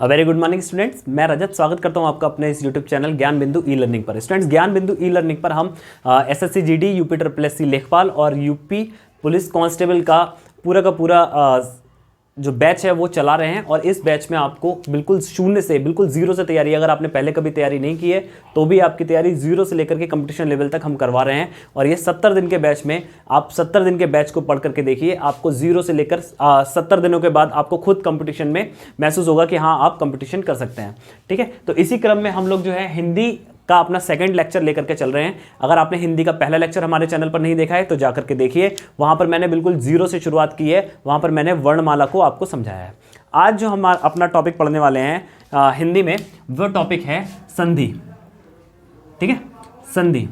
Very good morning students, मैं रजत स्वागत करता हूं आपका अपने इस यूट्यूब चैनल ज्ञान बिंदु ई लर्निंग पर। स्टूडेंट्स, ज्ञान बिंदु ई लर्निंग पर हम एसएससी जीडी, यूपी ट्रिपल लेखपाल और यूपी पुलिस कांस्टेबल का पूरा जो बैच है वो चला रहे हैं। और इस बैच में आपको बिल्कुल शून्य से, बिल्कुल जीरो से तैयारी, अगर आपने पहले कभी तैयारी नहीं की है तो भी आपकी तैयारी जीरो से लेकर के कंपटीशन लेवल तक हम करवा रहे हैं। और ये 70 दिन के बैच में आप 70 दिन के बैच को पढ़ करके देखिए, आपको जीरो से लेकर 70 दिनों के बाद आपको खुद कंपटीशन में महसूस होगा कि हाँ, आप कंपटीशन कर सकते हैं। ठीक है, तो इसी क्रम में हम लोग जो है हिंदी का अपना सेकंड लेक्चर लेकर के चल रहे हैं। अगर आपने हिंदी का पहला लेक्चर हमारे चैनल पर नहीं देखा है तो जाकर के देखिए, वहां पर मैंने बिल्कुल जीरो से शुरुआत की है, वहां पर मैंने वर्णमाला को आपको समझाया है। आज जो हम अपना टॉपिक पढ़ने वाले हैं हिंदी में, वो टॉपिक है संधि। ठीक है, संधि।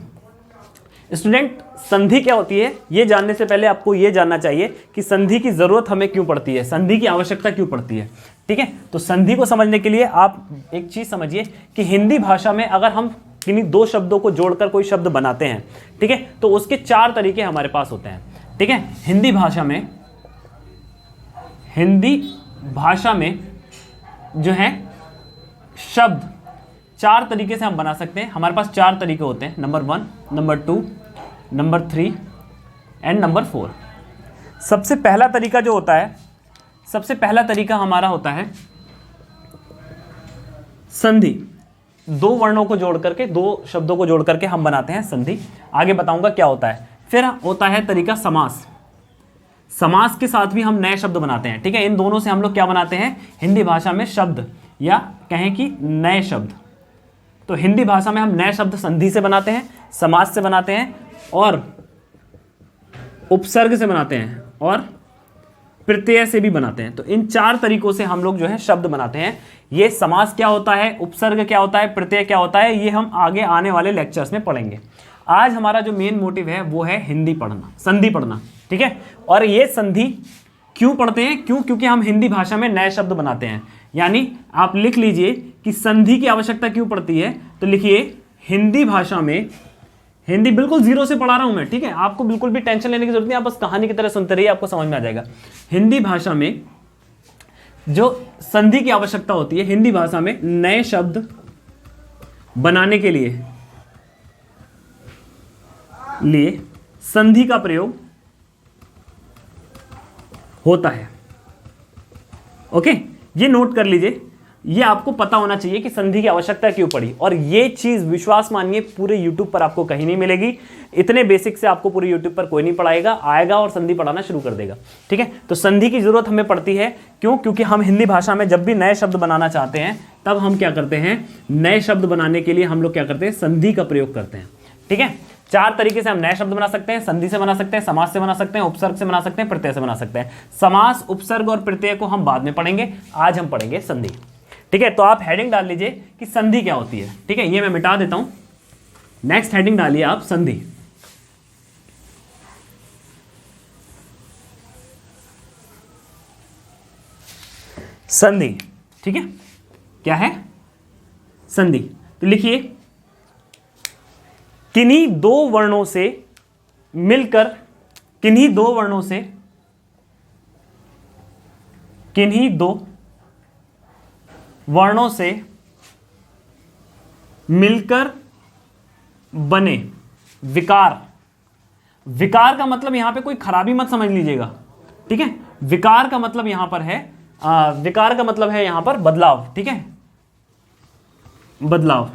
स्टूडेंट, संधि क्या होती है ये जानने से पहले आपको ये जानना चाहिए कि संधि की जरूरत हमें क्यों पड़ती है, संधि की आवश्यकता क्यों पड़ती है। ठीक है, तो संधि को समझने के लिए आप एक चीज समझिए कि हिंदी भाषा में अगर हम किन्हीं दो शब्दों को जोड़कर कोई शब्द बनाते हैं, ठीक है, तो उसके 4 तरीके हमारे पास होते हैं। ठीक है, हिंदी भाषा में जो है शब्द 4 तरीके से हम बना सकते हैं। हमारे पास 4 तरीके होते हैं, number 1, number 2, number 3 and number 4। सबसे पहला तरीका जो होता है, सबसे पहला तरीका हमारा होता है संधि। 2 वर्णों को जोड़ करके, 2 शब्दों को जोड़ करके हम बनाते हैं संधि। आगे बताऊंगा क्या होता है। फिर होता है तरीका समास। समास के साथ भी हम नए शब्द बनाते हैं। ठीक है, इन दोनों से हम लोग क्या बनाते हैं हिंदी भाषा में, शब्द, या कहें कि नए शब्द। तो हिंदी भाषा में हम नए शब्द संधि से बनाते हैं, समास से बनाते हैं और उपसर्ग से बनाते हैं और प्रत्यय से भी बनाते हैं। तो इन 4 तरीकों से हम लोग जो है शब्द बनाते हैं। ये समास क्या होता है, उपसर्ग क्या होता है, प्रत्यय क्या होता है, ये हम आगे आने वाले लेक्चर्स में पढ़ेंगे। आज हमारा जो मेन मोटिव है वो है हिंदी पढ़ना, संधि पढ़ना। ठीक है, और ये संधि क्यों पढ़ते हैं, क्योंकि हम हिंदी भाषा में नए शब्द बनाते हैं। यानी आप लिख लीजिए कि संधि की आवश्यकता क्यों पड़ती है, तो लिखिए हिंदी भाषा में, हिंदी बिल्कुल जीरो से पढ़ा रहा हूं मैं। ठीक है, आपको बिल्कुल भी टेंशन लेने की जरूरत नहीं, आप बस कहानी की तरह सुनते रहिए, आपको समझ में आ जाएगा। हिंदी भाषा में जो संधि की आवश्यकता होती है, हिंदी भाषा में नए शब्द बनाने के लिए संधि का प्रयोग होता है। ओके, ये नोट कर लीजिए, ये आपको पता होना चाहिए कि संधि की आवश्यकता क्यों पड़ी। और ये चीज विश्वास मानिए पूरे YouTube पर आपको कहीं नहीं मिलेगी। इतने बेसिक से आपको पूरे YouTube पर कोई नहीं पढ़ाएगा, आएगा और संधि पढ़ाना शुरू कर देगा। ठीक है, तो संधि की जरूरत हमें पड़ती है। क्योंकि हम हिंदी भाषा में जब भी नए शब्द बनाना चाहते हैं तब हम क्या करते हैं, नए शब्द बनाने के लिए हम लोग क्या करते हैं, संधि का प्रयोग करते हैं। ठीक है, 4 तरीके से हम नए शब्द बना सकते हैं, संधि से बना सकते हैं, समास से बना सकते हैं, उपसर्ग से बना सकते हैं, प्रत्यय से बना सकते हैं। समास, उपसर्ग और प्रत्यय को हम बाद में पढ़ेंगे, आज हम पढ़ेंगे संधि। ठीक है, तो आप हेडिंग डाल लीजिए कि संधि क्या होती है। ठीक है, ये मैं मिटा देता हूं, नेक्स्ट हेडिंग डालिए आप, संधि। संधि, ठीक है, क्या है संधि, तो लिखिए किन्हीं दो वर्णों से मिलकर, किन्हीं दो वर्णों से मिलकर बने विकार। विकार का मतलब यहां पे कोई खराबी मत समझ लीजिएगा। ठीक है, विकार का मतलब यहां पर है, विकार का मतलब है यहां पर बदलाव। ठीक है, बदलाव।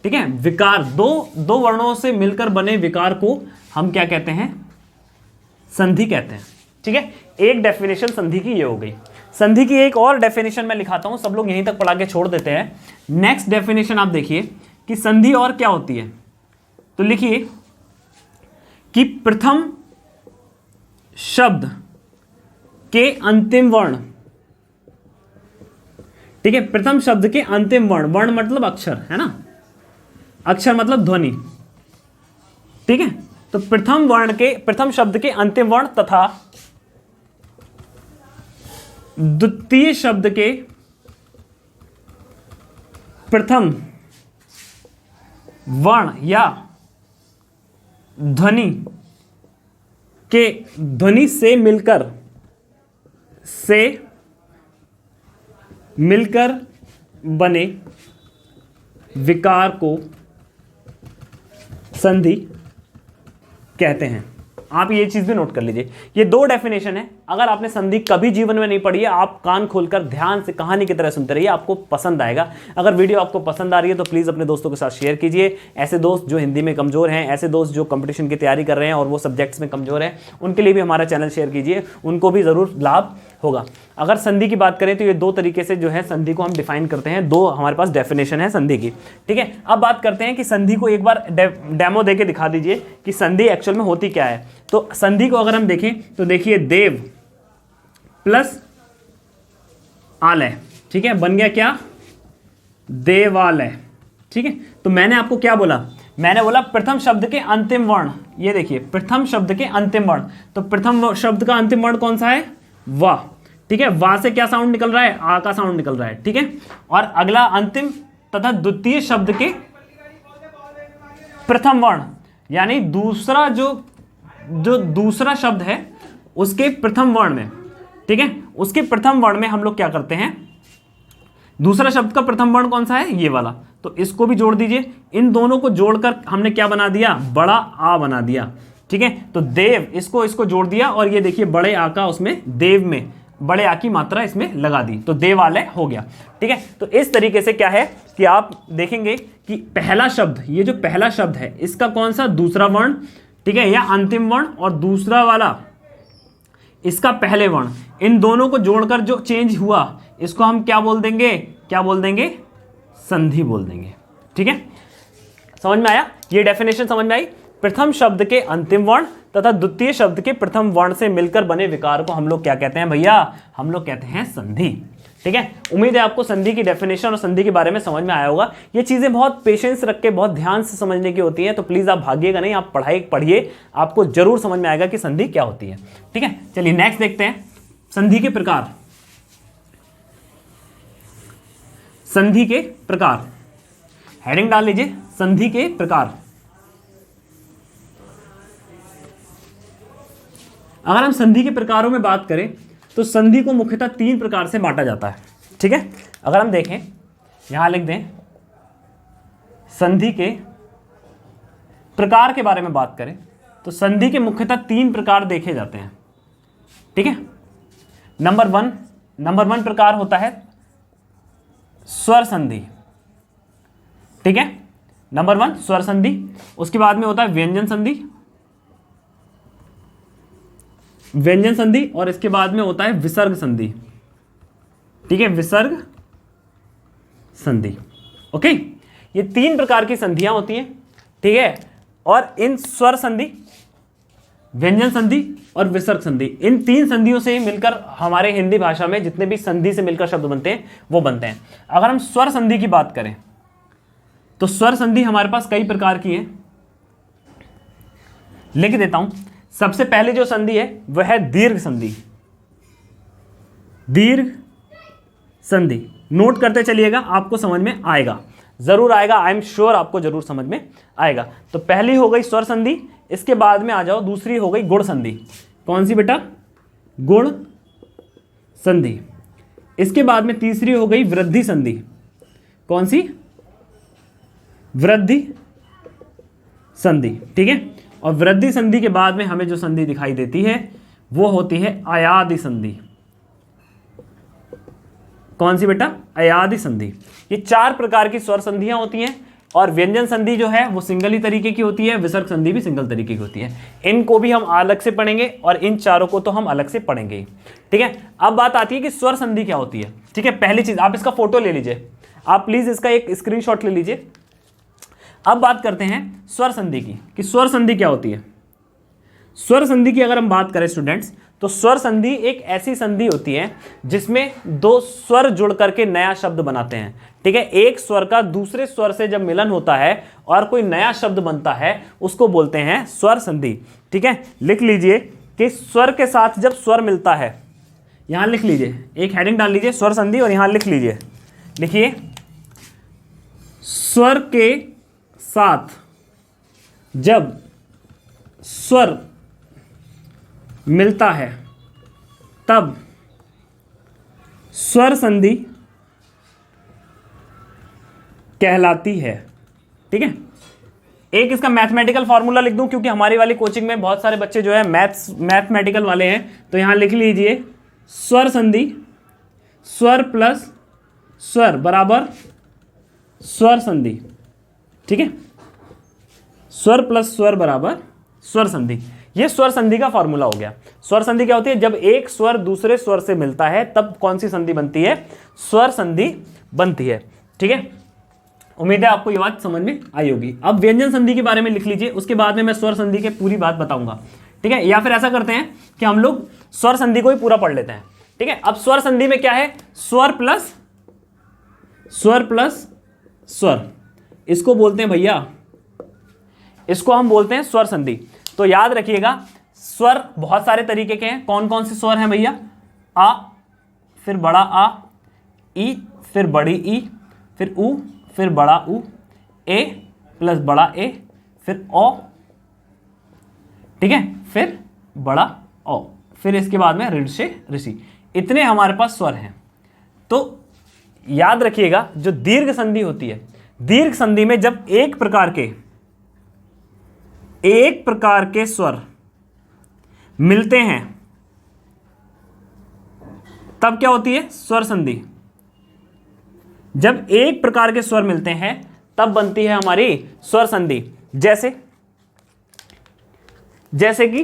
ठीक है, विकार, दो वर्णों से मिलकर बने विकार को हम क्या कहते हैं, संधि कहते हैं। ठीक है, एक डेफिनेशन संधि की ये हो गई। संधि की एक और डेफिनेशन मैं लिखाता हूं, सब लोग यहीं तक पढ़ा के छोड़ देते हैं। नेक्स्ट डेफिनेशन आप देखिए कि संधि और क्या होती है, तो लिखिए कि प्रथम शब्द के अंतिम वर्ण, ठीक है, प्रथम शब्द के अंतिम वर्ण, वर्ण मतलब अक्षर है ना, अक्षर मतलब ध्वनि। ठीक है, तो प्रथम शब्द के अंतिम वर्ण तथा द्वितीय शब्द के प्रथम वर्ण या ध्वनि के मिलकर बने विकार को संधि कहते हैं। आप ये चीज़ भी नोट कर लीजिए, ये दो डेफिनेशन है। अगर आपने संधि कभी जीवन में नहीं पढ़ी है, आप कान खोलकर ध्यान से कहानी की तरह सुनते रहिए, आपको पसंद आएगा। अगर वीडियो आपको पसंद आ रही है तो प्लीज़ अपने दोस्तों के साथ शेयर कीजिए। ऐसे दोस्त जो हिंदी में कमज़ोर हैं, ऐसे दोस्त जो कंपटीशन की तैयारी कर रहे हैं और वो सब्जेक्ट्स में कमज़ोर हैं, उनके लिए भी हमारा चैनल शेयर कीजिए, उनको भी ज़रूर लाभ होगा। अगर संधि की बात करें तो ये दो तरीके से जो है संधि को हम डिफाइन करते हैं, दो हमारे पास डेफिनेशन है संधि की। ठीक है, अब बात करते हैं कि संधि को एक बार डेमो देके दिखा दीजिए कि संधि एक्चुअल में होती क्या है। तो संधि को अगर हम देखें तो देखिए देव प्लस आलय, ठीक है, बन गया क्या? देवालय। ठीक है, तो मैंने आपको क्या बोला? मैंने बोला प्रथम शब्द के अंतिम वर्ण, ये देखिए प्रथम शब्द के अंतिम वर्ण। तो प्रथम शब्द का अंतिम वर्ण कौन सा है? वाह। ठीक है, वाह से क्या साउंड निकल रहा है? आ का साउंड निकल रहा है। ठीक है, और अगला अंतिम तथा द्वितीय शब्द के प्रथम वर्ण, यानी दूसरा जो दूसरा शब्द है उसके प्रथम वर्ण में, ठीक है, उसके प्रथम वर्ण में हम लोग क्या करते हैं? दूसरा शब्द का प्रथम वर्ण कौन सा है? ये वाला। तो इसको भी जोड़ दीजिए। इन दोनों को जोड़कर हमने क्या बना दिया? बड़ा आ बना दिया। ठीक है, तो देव, इसको जोड़ दिया और ये देखिए बड़े आ का उसमें देव में बड़े आ की मात्रा इसमें लगा दी, तो देवालय हो गया। ठीक है, तो इस तरीके से क्या है कि आप देखेंगे कि पहला शब्द, ये जो पहला शब्द है इसका कौन सा? दूसरा वर्ण, ठीक है, या अंतिम वर्ण, और दूसरा वाला इसका पहले वर्ण, इन दोनों को जोड़कर जो चेंज हुआ इसको हम क्या बोल देंगे? क्या बोल देंगे? संधि बोल देंगे। ठीक है, समझ में आया? ये डेफिनेशन समझ में आई? प्रथम शब्द के अंतिम वर्ण तथा द्वितीय शब्द के प्रथम वर्ण से मिलकर बने विकार को हम लोग क्या कहते हैं भैया? हम लोग कहते हैं संधि। ठीक है, उम्मीद है आपको संधि की डेफिनेशन और संधि के बारे में समझ में आया होगा। ये चीज़ें बहुत पेशेंस रख के बहुत ध्यान से समझने की होती हैं, तो प्लीज़ आप भागिएगा नहीं, आप पढ़िए, आपको जरूर समझ में आएगा कि संधि क्या होती है। ठीक है, चलिए नेक्स्ट देखते हैं संधि के प्रकार। संधि के प्रकार, हेडिंग डाल लीजिए, संधि के प्रकार। अगर हम संधि के प्रकारों में बात करें तो संधि को मुख्यतः 3 प्रकार से बांटा जाता है। ठीक है, अगर हम देखें, यहां लिख दें, संधि के प्रकार के बारे में बात करें तो संधि के मुख्यतः 3 प्रकार देखे जाते हैं। ठीक है, नंबर वन प्रकार होता है स्वर संधि। ठीक है, नंबर 1 स्वर संधि, उसके बाद में होता है व्यंजन संधि, और इसके बाद में होता है विसर्ग संधि। ठीक है, विसर्ग संधि। ओके, ये 3 प्रकार की संधियां होती हैं। ठीक है, और इन स्वर संधि, व्यंजन संधि और विसर्ग संधि, इन 3 संधियों से मिलकर हमारे हिंदी भाषा में जितने भी संधि से मिलकर शब्द बनते हैं वो बनते हैं। अगर हम स्वर संधि की बात करें तो स्वर संधि हमारे पास कई प्रकार की है, लिख देता हूं। सबसे पहले जो संधि है वह है दीर्घ संधि। दीर्घ संधि नोट करते चलिएगा, आपको समझ में आएगा, जरूर आएगा, आई एम श्योर आपको जरूर समझ में आएगा। तो पहली हो गई स्वर संधि, इसके बाद में आ जाओ दूसरी हो गई गुण संधि। कौन सी बेटा? गुण संधि। इसके बाद में तीसरी हो गई वृद्धि संधि। कौन सी? वृद्धि संधि। ठीक है, और वृद्धि संधि के बाद में हमें जो संधि दिखाई देती है वो होती है अयादि संधि। कौन सी बेटा? अयादि संधि। ये 4 प्रकार की स्वर संधियां होती हैं, और व्यंजन संधि जो है वो सिंगल ही तरीके की होती है, विसर्ग संधि भी सिंगल तरीके की होती है। इनको भी हम अलग से पढ़ेंगे और इन चारों को तो हम अलग से पढ़ेंगे। ठीक है, अब बात आती है कि स्वर संधि क्या होती है। ठीक है, पहली चीज आप इसका फोटो ले लीजिए, आप प्लीज इसका एक स्क्रीनशॉट ले लीजिए। अब बात करते हैं स्वर संधि की, कि स्वर संधि क्या होती है। स्वर संधि की अगर हम बात करें स्टूडेंट्स, तो स्वर संधि एक ऐसी संधि होती है जिसमें 2 स्वर जुड़ करके नया शब्द बनाते हैं। ठीक है, एक स्वर का दूसरे स्वर से जब मिलन होता है और कोई नया शब्द बनता है उसको बोलते हैं स्वर संधि। ठीक है, लिख लीजिए कि स्वर के साथ जब स्वर मिलता है, यहां लिख लीजिए, एक हेडिंग डाल लीजिए स्वर संधि, और यहां लिख लीजिए, लिखिए स्वर के साथ जब स्वर मिलता है तब स्वर संधि कहलाती है। ठीक है, एक इसका मैथमेटिकल फॉर्मूला लिख दूं, क्योंकि हमारी वाली कोचिंग में बहुत सारे बच्चे जो है मैथमेटिकल वाले हैं, तो यहां लिख लीजिए स्वर संधि, स्वर प्लस स्वर बराबर स्वर संधि। ठीक है, स्वर प्लस स्वर बराबर स्वर संधि, ये स्वर संधि का फॉर्मूला हो गया। स्वर संधि क्या होती है? जब एक स्वर दूसरे स्वर से मिलता है तब कौन सी संधि बनती है? स्वर संधि बनती है। ठीक है, उम्मीद है आपको ये बात समझ में आई होगी। अब व्यंजन संधि के बारे में लिख लीजिए, उसके बाद में मैं स्वर संधि के पूरी बात बताऊंगा। ठीक है, या फिर ऐसा करते हैं कि हम लोग स्वर संधि को ही पूरा पढ़ लेते हैं। ठीक है, अब स्वर संधि में क्या है? स्वर प्लस स्वर, इसको बोलते हैं भैया, इसको हम बोलते हैं स्वर संधि। तो याद रखिएगा, स्वर बहुत सारे तरीके के हैं। कौन कौन से स्वर हैं भैया? आ, फिर बड़ा आ, ई, फिर बड़ी ई, फिर ऊ, फिर बड़ा ऊ, ए प्लस बड़ा ए, फिर ओ, ठीक है, फिर बड़ा ओ, फिर इसके बाद में ऋण से ऋषि। इतने हमारे पास स्वर हैं। तो याद रखिएगा, जो दीर्घ संधि होती है, दीर्घ संधि में जब एक प्रकार के स्वर मिलते हैं तब क्या होती है? स्वर संधि। जब एक प्रकार के स्वर मिलते हैं तब बनती है हमारी स्वर संधि। जैसे कि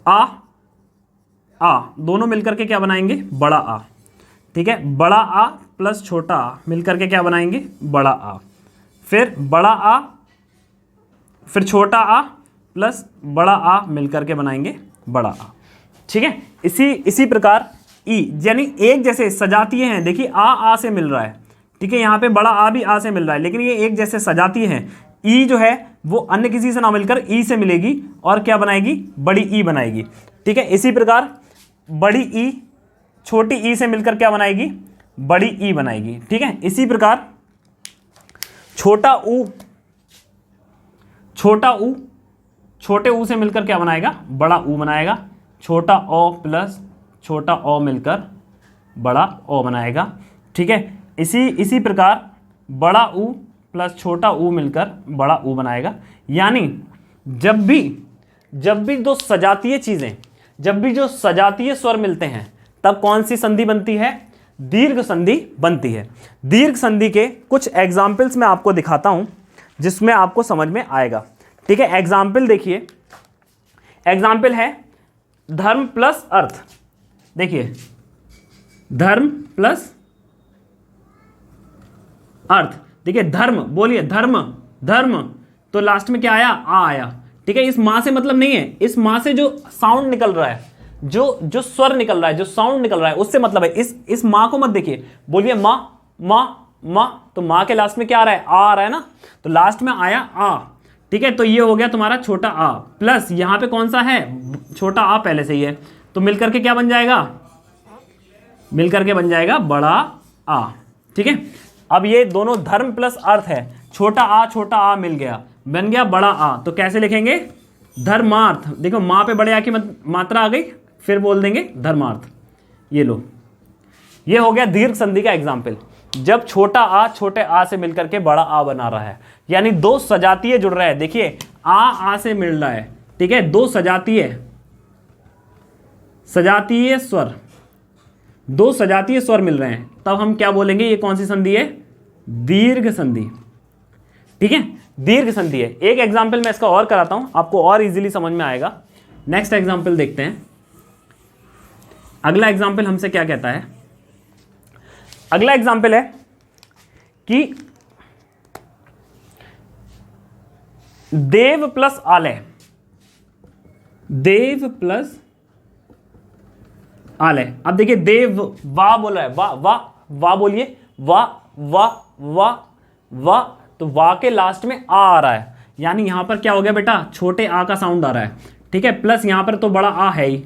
आ दोनों मिलकर के क्या बनाएंगे? बड़ा आ। ठीक है, बड़ा आ प्लस छोटा आ मिलकर के क्या बनाएंगे? बड़ा आ। फिर बड़ा आ, फिर छोटा आ प्लस बड़ा आ मिलकर के बनाएंगे बड़ा आ। ठीक है, इसी प्रकार ई, यानी एक जैसे सजातीय हैं। देखिए आ से मिल रहा है। ठीक है, यहाँ पे बड़ा आ भी आ से मिल रहा है, लेकिन ये एक जैसे सजातीय हैं। ई जो है वो अन्य किसी से ना मिलकर ई से मिलेगी और क्या बनाएगी? बड़ी ई बनाएगी। ठीक है, इसी प्रकार बड़ी ई छोटी ई से मिलकर क्या बनाएगी? बड़ी ई बनाएगी। ठीक है, इसी प्रकार छोटा ऊ छोटे ऊ से मिलकर क्या बनाएगा? बड़ा ऊ बनाएगा। छोटा ओ प्लस छोटा ओ मिलकर बड़ा ओ बनाएगा। ठीक है, इसी प्रकार बड़ा ऊ प्लस छोटा ऊ मिलकर बड़ा ऊ बनाएगा। यानी जब भी दो सजातीय चीजें, जब भी जो सजातीय स्वर मिलते हैं तब कौन सी संधि बनती है? दीर्घ संधि बनती है। दीर्घ संधि के कुछ एग्जाम्पल्स मैं आपको दिखाता हूं जिसमें आपको समझ में आएगा। ठीक है, एग्जाम्पल देखिए, एग्जाम्पल है धर्म प्लस अर्थ। देखिए, धर्म प्लस अर्थ। देखिए, धर्म बोलिए, धर्म तो लास्ट में क्या आया? आ आया। ठीक है, इस मां से मतलब नहीं है, इस मां से जो साउंड निकल रहा है, जो स्वर निकल रहा है, जो साउंड निकल रहा है, उससे मतलब है। इस मां को मत देखिए, बोलिए मां मां मां, तो मां के लास्ट में क्या आ रहा है? आ रहा है ना, तो लास्ट में आया आ। ठीक है, तो ये हो गया तुम्हारा छोटा आ प्लस यहां पे कौन सा है? छोटा आ पहले से ही है, तो मिलकर के क्या बन जाएगा? मिलकर के बन जाएगा बड़ा आ। ठीक है, अब ये दोनों धर्म प्लस अर्थ है। छोटा आ मिल गया, बन गया बड़ा आ। तो कैसे लिखेंगे? धर्मार्थ। देखो मां पे बड़े आ की मात्रा आ गई, फिर बोल देंगे धर्मार्थ। ये लो, ये हो गया दीर्घ संधि का एग्जाम्पल। जब छोटा आ छोटे आ से मिलकर के बड़ा आ बना रहा है, यानी दो सजातीय जुड़ रहे हैं। देखिए आ से मिल रहा है। ठीक है, दो सजातीय स्वर, दो सजातीय स्वर मिल रहे हैं, तब हम क्या बोलेंगे? ये कौन सी संधि है? दीर्घ संधि। ठीक है, दीर्घ संधि है। एक एग्जाम्पल मैं इसका और कराता हूं, आपको और इजीली समझ में आएगा। नेक्स्ट एग्जाम्पल देखते हैं। अगला एग्जाम्पल हमसे क्या कहता है? अगला एग्जाम्पल है कि देव प्लस आलय, देव प्लस आलय। अब देखिए, देव वाह बोल रहा है, वाह बोलिए, वाह, तो वाह के लास्ट में आ रहा है, यानी यहां पर क्या हो गया बेटा? छोटे आ का साउंड आ रहा है। ठीक है, प्लस यहां पर तो बड़ा आ है ही।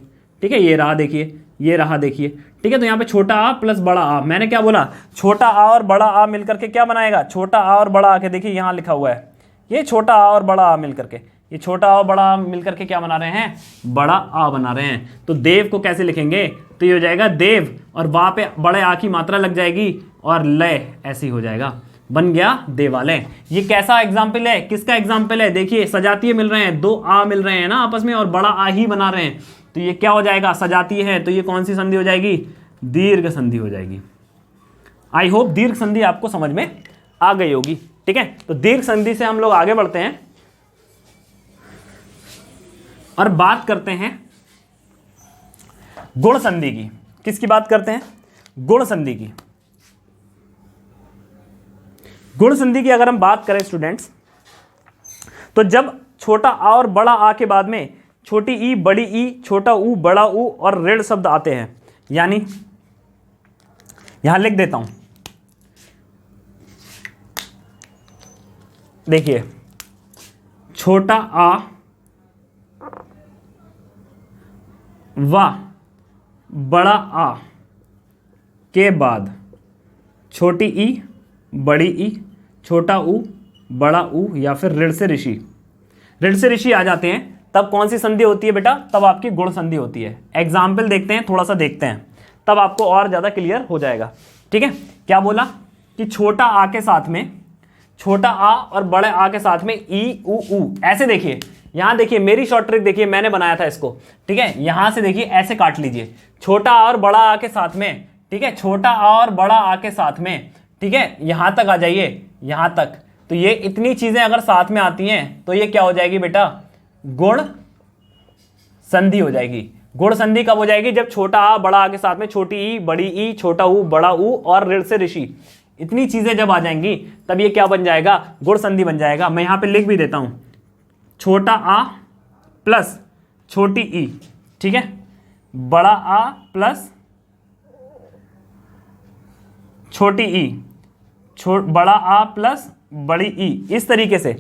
ठीक है, ये रहा देखिए, ये रहा देखिए। ठीक है, तो यहां पे छोटा आ प्लस बड़ा आ। मैंने क्या बोला? छोटा आ और बड़ा आ मिलकर के क्या बनाएगा? छोटा आ और बड़ा आ के देखिए यहां लिखा हुआ है, ये छोटा आ और बड़ा आ मिलकर के ये छोटा आ और बड़ा आ मिलकर के क्या बना रहे हैं, बड़ा आ बना रहे हैं। तो देव को कैसे लिखेंगे, तो ये हो जाएगा देव और वहाँ पे बड़े आ की मात्रा लग जाएगी और लय ऐसे ही हो जाएगा, बन गया देवालय। ये कैसा एग्जाम्पल है, किसका एग्जाम्पल है, देखिए सजातीय मिल रहे हैं, दो आ मिल रहे हैं ना आपस में और बड़ा आ ही बना रहे हैं, तो ये क्या हो जाएगा, सजातीय है, तो ये कौन सी संधि हो जाएगी, दीर्घ संधि हो जाएगी। आई होप दीर्घ संधि आपको समझ में आ गई होगी। ठीक है, तो दीर्घ संधि से हम लोग आगे बढ़ते हैं और बात करते हैं गुण संधि की। किसकी बात करते हैं, गुण संधि की। गुण संधि की अगर हम बात करें स्टूडेंट्स, तो जब छोटा आ और बड़ा आ के बाद में छोटी ई, बड़ी ई, छोटा ऊ, बड़ा ऊ और ऋण शब्द आते हैं, यानी यहां लिख देता हूं, देखिए छोटा आ व बड़ा आ के बाद छोटी ई, बड़ी ई, छोटा ऊ, बड़ा ऊ या फिर ऋण से ऋषि, ऋण से ऋषि आ जाते हैं, तब कौन सी संधि होती है बेटा, तब आपकी गुण संधि होती है। एग्जाम्पल देखते हैं, थोड़ा सा देखते हैं, तब आपको और ज़्यादा क्लियर हो जाएगा। ठीक है, क्या बोला कि छोटा आ के साथ में, छोटा आ और बड़े आ के साथ में ई, ऊ, ऐसे देखिए, यहां देखिए मेरी शॉर्ट ट्रिक देखिए, मैंने बनाया था इसको। ठीक है, यहां से देखिए ऐसे काट लीजिए, छोटा आ और बड़ा आ के साथ में, ठीक है, छोटा आ और बड़ा आ के साथ में, ठीक है, यहां तक आ जाइए, यहां तक, तो ये इतनी चीजें अगर साथ में आती हैं तो ये क्या हो जाएगी बेटा, गुण संधि हो जाएगी। गुण संधि कब हो जाएगी, जब छोटा आ बड़ा आ के साथ में छोटी ई, बड़ी ई, छोटा ऊ, बड़ा ऊ और ऋण से ऋषि, इतनी चीजें जब आ जाएंगी तब ये क्या बन जाएगा, गुण संधि बन जाएगा। मैं यहां पे लिख भी देता हूं, छोटा आ प्लस छोटी ई, ठीक है, बड़ा आ प्लस छोटी ई, बड़ा आ प्लस बड़ी ई, इस तरीके से।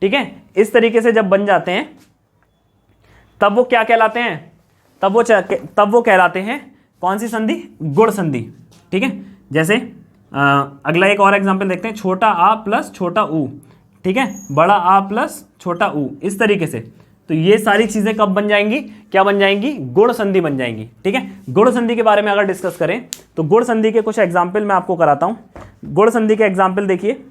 ठीक है, इस तरीके से जब बन जाते हैं तब वो क्या कहलाते हैं, तब वो कहलाते हैं कौन सी संधि, गुण संधि। ठीक है, जैसे अगला एक और एग्जांपल देखते हैं, छोटा आ प्लस छोटा ऊ, ठीक है, बड़ा आ प्लस छोटा ऊ, इस तरीके से। तो ये सारी चीजें कब बन जाएंगी, क्या बन जाएंगी, गुण संधि बन जाएंगी। ठीक है, गुण संधि के बारे में अगर डिस्कस करें तो गुण संधि के कुछ एग्जाम्पल मैं आपको कराता हूं। गुण संधि के एग्जाम्पल देखिए,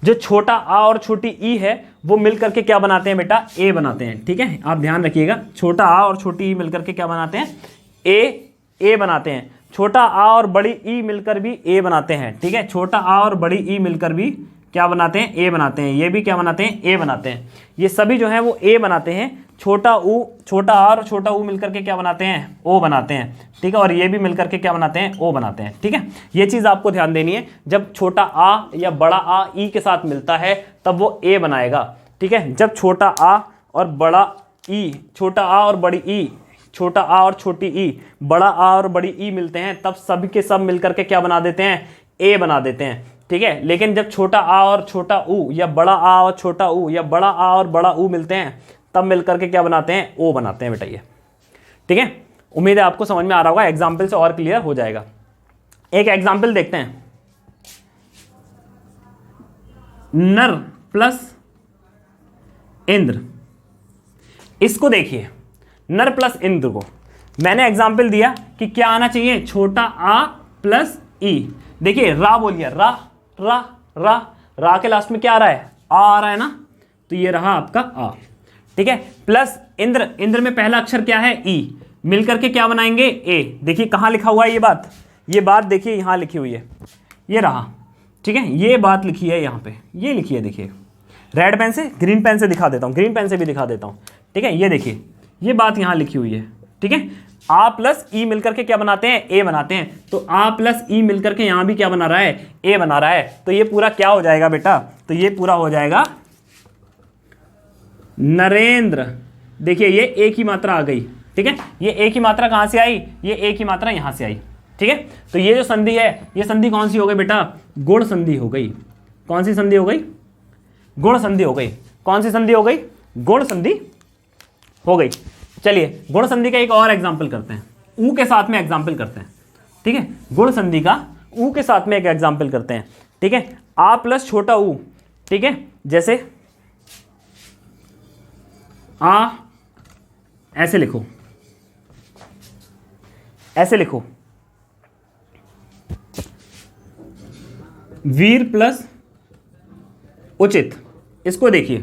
जो छोटा आ और छोटी ई है वो मिलकर के क्या बनाते हैं बेटा, ए बनाते हैं। ठीक है, आप ध्यान रखिएगा, छोटा आ और छोटी ई मिलकर के क्या बनाते हैं, ए बनाते हैं। छोटा आ और बड़ी ई मिलकर भी ए बनाते हैं। ठीक है, छोटा आ और बड़ी ई मिलकर भी क्या बनाते हैं, ए बनाते हैं। ये भी क्या बनाते हैं, ए बनाते हैं। ये सभी जो है वो ए बनाते हैं। छोटा आ और छोटा ऊ मिलकर के क्या बनाते हैं, ओ बनाते हैं। ठीक है, और ये भी मिलकर के क्या बनाते हैं, ओ बनाते हैं। ठीक है, ये चीज़ आपको ध्यान देनी है, जब छोटा आ या बड़ा आ ई के साथ मिलता है तब वो ए बनाएगा। ठीक है, जब छोटा आ और बड़ा ई, छोटा आ और बड़ी ई, छोटा आ और छोटी ई, बड़ा आ और बड़ी ई मिलते हैं तब सब के सब मिलकर के क्या बना देते हैं, ए बना देते हैं। ठीक है, लेकिन जब छोटा आ और छोटा ऊ या बड़ा आ और छोटा ऊ या बड़ा आ और बड़ा ऊ मिलते हैं तब मिलकर के क्या बनाते हैं, ओ बनाते हैं बेटा ये। ठीक है, उम्मीद है आपको समझ में आ रहा होगा, एग्जाम्पल से और क्लियर हो जाएगा। एक एग्जाम्पल देखते हैं, नर प्लस इंद्र। इसको देखिए, नर प्लस इंद्र को मैंने एग्जाम्पल दिया कि क्या आना चाहिए, छोटा आ प्लस ई। देखिए रा बोलिए, रा रा रा, रा के लास्ट में क्या आ रहा है, आ रहा है ना, तो ये रहा आपका आ। ठीक है, प्लस इंद्र, इंद्र में पहला अक्षर क्या है, ई, मिलकर के क्या बनाएंगे, ए। देखिए कहाँ लिखा हुआ है ये बात देखिए यहाँ लिखी हुई है, ये रहा। ठीक है, ये बात लिखी है यहाँ पे, ये लिखी है, देखिए रेड पेन से, ग्रीन पेन से दिखा देता हूँ, ग्रीन पेन से भी दिखा देता हूँ। ठीक है, ये देखिए ये बात यहाँ लिखी हुई है। ठीक है, आ प्लस ई मिलकर के क्या बनाते हैं, ए बनाते हैं। तो आ प्लस ई मिलकर के यहाँ भी क्या बना रहा है, ए बना रहा है। तो ये पूरा क्या हो जाएगा बेटा, तो ये पूरा हो जाएगा नरेंद्र। देखिए ये एक ही मात्रा आ गई। ठीक है, ये एक ही मात्रा कहाँ से आई, ये एक ही मात्रा यहाँ से आई। ठीक है, तो ये जो संधि है, ये संधि कौन सी हो गई बेटा, गुण संधि हो गई। कौन सी संधि हो गई, गुण संधि हो गई। कौन सी संधि हो गई, गुण संधि हो गई। चलिए गुण संधि का एक और एग्जाम्पल करते हैं, ऊ के साथ में एग्जाम्पल करते हैं। ठीक है, गुण संधि का ऊ के साथ में एक एग्जाम्पल करते हैं, ठीक है। आ प्लस छोटा ऊ, ठीक है, जैसे आ, ऐसे लिखो, ऐसे लिखो, वीर प्लस उचित। इसको देखिए,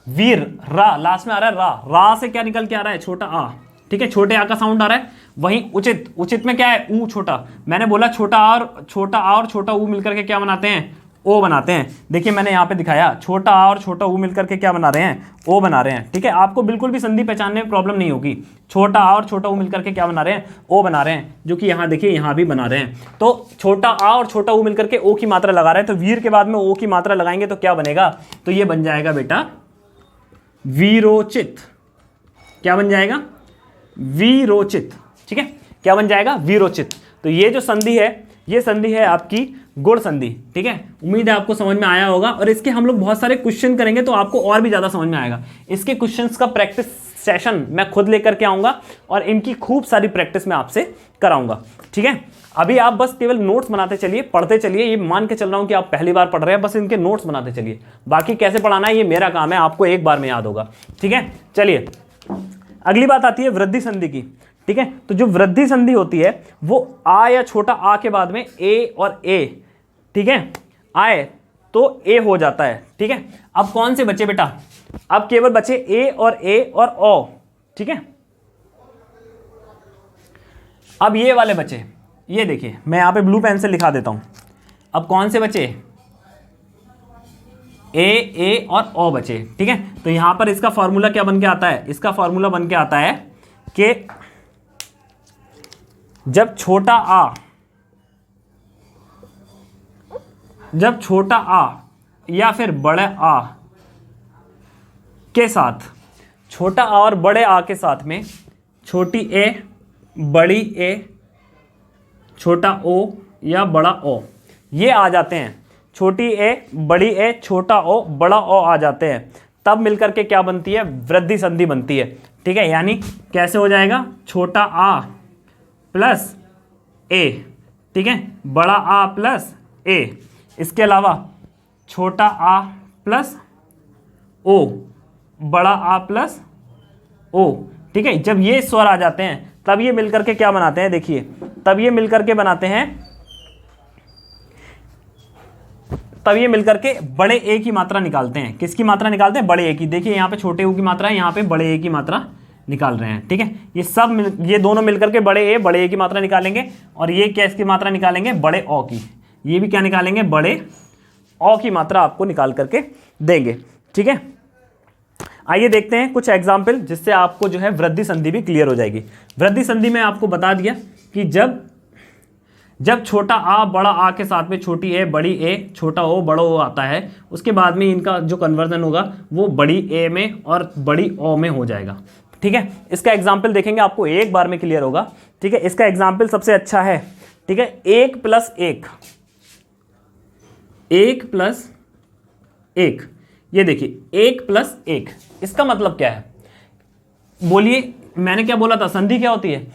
वीर, रा लास्ट में आ रहा है, रा, रा से क्या निकल के आ रहा है, छोटा आ, ठीक है, छोटे आ का साउंड आ रहा है। वहीं उचित, उचित में क्या है, ऊ छोटा। मैंने बोला छोटा आ और छोटा ऊ मिलकर के क्या बनाते हैं, ओ बनाते हैं। देखिए मैंने यहाँ पे दिखाया, छोटा आ और छोटा ऊ मिलकर के क्या बना रहे हैं, ओ बना रहे हैं, ठीक है। आपको बिल्कुल भी संधि पहचानने में प्रॉब्लम नहीं होगी। छोटा आ और छोटा ऊ मिलकर के क्या बना रहे हैं, ओ बना रहे हैं, जो कि यहाँ देखिए यहाँ भी बना रहे हैं। तो छोटा आ और छोटा ऊ मिलकर के ओ की मात्रा लगा रहे हैं, तो वीर के बाद में ओ की मात्रा लगाएंगे तो क्या बनेगा, तो ये बन जाएगा बेटा वीरोचित। क्या बन जाएगा, वीरोचित, ठीक है। क्या बन जाएगा, वीरोचित। तो ये जो संधि है, ये संधि है आपकी गुण संधि, ठीक है। उम्मीद है आपको समझ में आया होगा, और इसके हम लोग बहुत सारे क्वेश्चन करेंगे तो आपको और भी ज्यादा समझ में आएगा। इसके क्वेश्चंस का प्रैक्टिस सेशन मैं खुद लेकर के आऊंगा और इनकी खूब सारी प्रैक्टिस मैं आपसे कराऊंगा, ठीक है। अभी आप बस केवल नोट्स बनाते चलिए, पढ़ते चलिए। ये मान के चल रहा हूं कि आप पहली बार पढ़ रहे हैं, बस इनके नोट्स बनाते चलिए। बाकी कैसे पढ़ाना है ये मेरा काम है, आपको एक बार में याद होगा, ठीक है। चलिए अगली बात आती है वृद्धि संधि की, ठीक है। तो जो वृद्धि संधि होती है वो आ या छोटा आ के बाद में ए और ए, ठीक है, आए तो ए हो जाता है, ठीक है। अब कौन से बचे बेटा, अब केवल बचे ए और ओ, ठीक है। अब ये वाले बचे, ये देखिए मैं यहां पे ब्लू पेन से लिखा देता हूं। अब कौन से बचे, ए और ओ बचे, ठीक है। तो यहां पर इसका फॉर्मूला क्या बन के आता है, इसका फॉर्मूला बन के आता है कि जब छोटा आ या फिर बड़े आ के साथ, छोटा आ और बड़े आ के साथ में छोटी ए, बड़ी ए, छोटा ओ या बड़ा ओ, ये आ जाते हैं। छोटी ए, बड़ी ए, छोटा ओ, बड़ा ओ आ जाते हैं, तब मिलकर के क्या बनती है, वृद्धि संधि बनती है, ठीक है। यानी कैसे हो जाएगा, छोटा आ प्लस ए, ठीक है, बड़ा आ प्लस ए, इसके अलावा छोटा आ प्लस ओ, बड़ा आ प्लस ओ, ठीक है। जब ये स्वर आ जाते हैं तब ये मिलकर के क्या बनाते हैं, देखिए तब ये मिलकर के बनाते हैं, तब ये मिलकर के बड़े ए की मात्रा निकालते हैं। किसकी मात्रा निकालते हैं, बड़े ए की। देखिए यहाँ पे छोटे ऊ की मात्रा है, यहाँ पे बड़े ए की मात्रा निकाल रहे हैं, ठीक है। ये सब ये दोनों मिलकर के बड़े ए की मात्रा निकालेंगे, और ये क्या इसकी मात्रा निकालेंगे, बड़े ओ की। ये भी क्या निकालेंगे, बड़े ओ की मात्रा आपको निकाल करके देंगे, ठीक है। आइए देखते हैं कुछ एग्जाम्पल, जिससे आपको जो है वृद्धि संधि भी क्लियर हो जाएगी। वृद्धि संधि में आपको बता दिया कि जब छोटा आ बड़ा आ के साथ में छोटी ए, बड़ी ए, छोटा ओ, बड़ा ओ आता है, उसके बाद में इनका जो कन्वर्जन होगा वो बड़ी ए में और बड़ी ओ में हो जाएगा, ठीक है। इसका एग्जाम्पल देखेंगे, आपको एक बार में क्लियर होगा, ठीक है। इसका एग्जाम्पल सबसे अच्छा है, ठीक है, 1 + 1, 1 + 1, ये देखिए 1 + 1, इसका मतलब क्या है, बोलिए। मैंने क्या बोला था, संधि क्या होती है,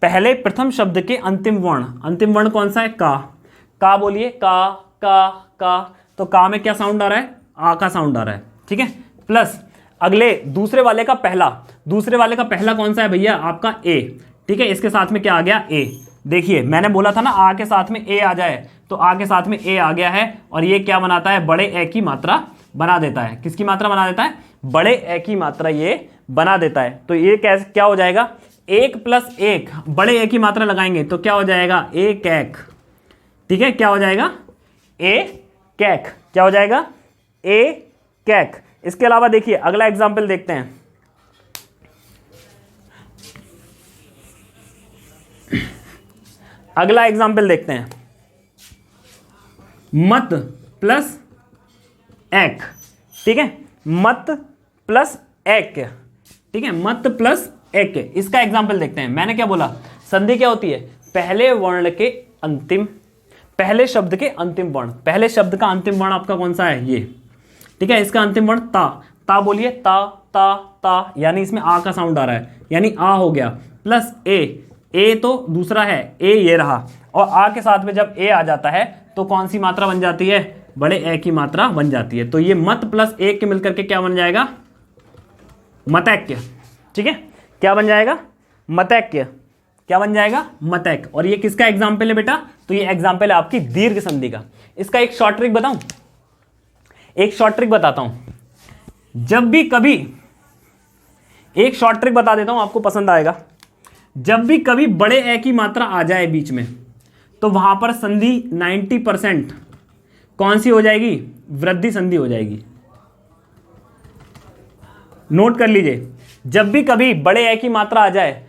पहले प्रथम शब्द के अंतिम वर्ण कौन सा है, का बोलिए, का। तो का में क्या साउंड आ रहा है, आ का साउंड आ रहा है, ठीक है। प्लस अगले दूसरे वाले का पहला कौन सा है भैया, आपका ए, ठीक है। इसके साथ में क्या आ गया, ए। देखिए मैंने बोला था ना आ के साथ में ए आ जाए, तो आ के साथ में ए आ गया है, और ये क्या बनाता है, बड़े ए की मात्रा बना देता है। किसकी मात्रा बना देता है, बड़े ए की मात्रा ये बना देता है। तो ये क्या हो जाएगा, 1 + 1, बड़े ए की मात्रा लगाएंगे तो क्या हो जाएगा, ए कैक, ठीक है। क्या हो जाएगा, ए कैक, क्या हो जाएगा, ए कैक। इसके अलावा देखिए अगला एग्जाम्पल देखते हैं, अगला एग्जाम्पल देखते हैं, मत प्लस एक, ठीक है, मत प्लस एक, ठीक है, मत प्लस एक। इसका एग्जाम्पल देखते हैं। मैंने क्या बोला, संधि क्या होती है, पहले वर्ण के अंतिम, पहले शब्द के अंतिम वर्ण। पहले शब्द का अंतिम वर्ण आपका कौन सा है, ये, ठीक है। इसका अंतिम वर्ण ता बोलिए, ता, यानी इसमें आ का साउंड आ रहा है, यानी आ हो गया, प्लस ए, ए तो दूसरा है, ए ये रहा, और आ के साथ में जब ए आ जाता है तो कौन सी मात्रा बन जाती है, बड़े ए की मात्रा बन जाती है। तो ये मत प्लस ए के मिलकर के क्या बन जाएगा, मतैक्य। ठीक है, क्या बन जाएगा, मतैक्य। क्या बन जाएगा, मतैक्य। और ये किसका एग्जाम्पल है बेटा, तो ये एग्जाम्पल है आपकी दीर्घ संधि का। इसका एक शॉर्ट ट्रिक बताऊं, एक शॉर्ट ट्रिक बताता हूं। जब भी कभी, एक शॉर्ट ट्रिक बता देता हूं, आपको पसंद आएगा। जब भी कभी बड़े ए की मात्रा आ जाए बीच में, तो वहां पर संधि 90% कौन सी हो जाएगी, वृद्धि संधि हो जाएगी। नोट कर लीजिए, जब भी कभी बड़े ए की मात्रा आ जाए